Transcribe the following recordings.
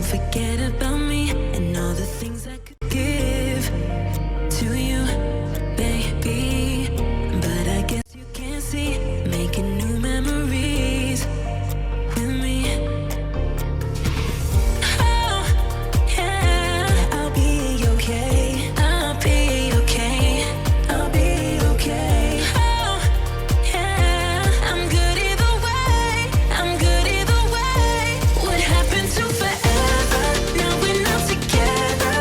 forget about me and all the things I could give to you, baby. But I guess you can't see, making new memories with me. Oh, yeah, I'll be okay. I'll be okay. I'll be okay. Oh, yeah, I'm good either way. I'm good either way. What happened to forever? Now we're not together.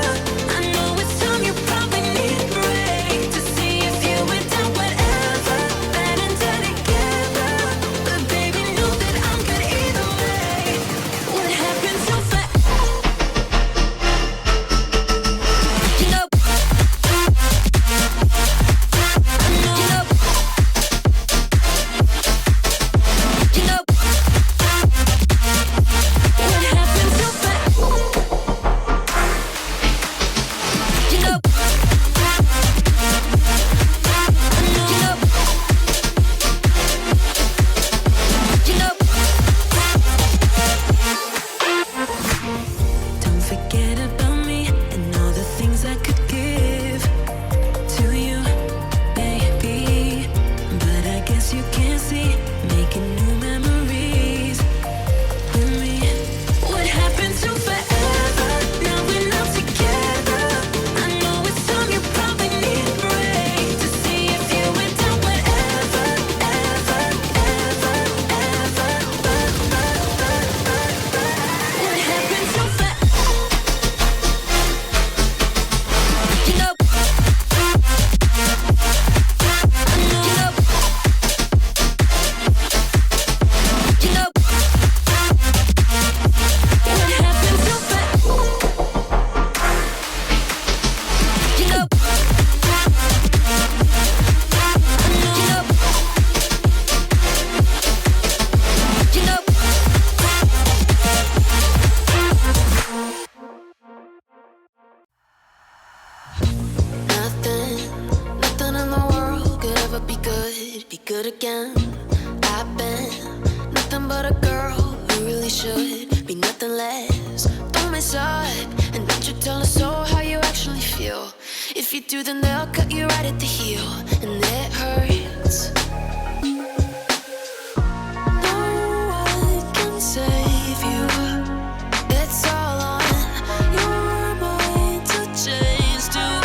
I know it's time you probably need a break to see if you went down whatever. Bad and dead together. But baby, know that I'm good either way. What happened to forever? You know, you know, what happened to forever? You know, don't forget about me and all the things I could give to you, baby. But I guess you can't see, making new memories with me. What happened to forever? Now we're not together. I know it's time you probably need a break to see if you went down whatever, ever, ever, ever. What happened to forever? You know, you know, what happened to forever? You know, you know, nothing in the world could ever be good again. I've been nothing but a girl who really should be nothing less. Don't mess up, and don't you tell us so how you actually feel. If you do, then they'll cut you right at the heel, and it hurts. No one can save you. It's all on your mind to change too.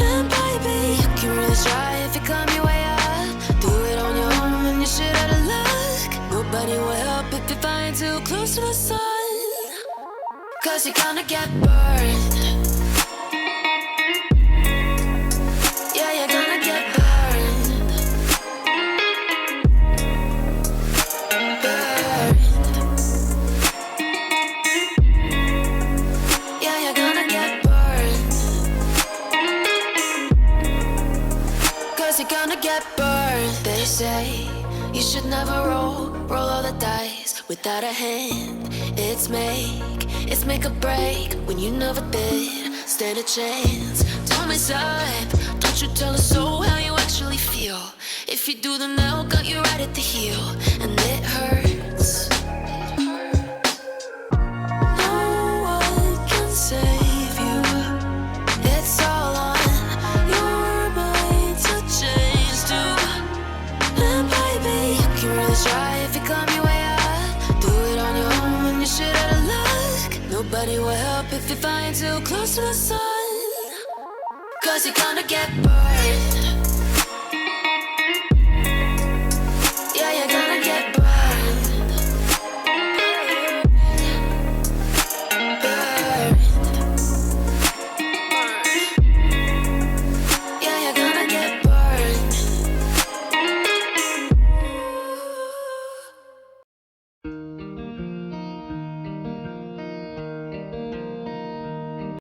And baby, you can really try if you climb your way up. Do it on your own and you shit out of luck. Nobody will help if you're flying too close to the sun. Cause you're gonna get burned. Yeah, you're gonna get burned. Burned. Yeah, you're gonna get burned. Cause you're gonna get burned. They say you should never roll all the dice without a hand. It's make or break when you never did stand a chance. Don't mess up, don't you tell us so how you actually feel. If you do, then they'll cut you right at the heel, and it hurts. No one can save you. It's all on your mind to change too. And baby, you can really try if you climb your way up. Do it on your own and you shit out of luck. Nobody will help if you're flying too close to the sun. Cause you're gonna get burned.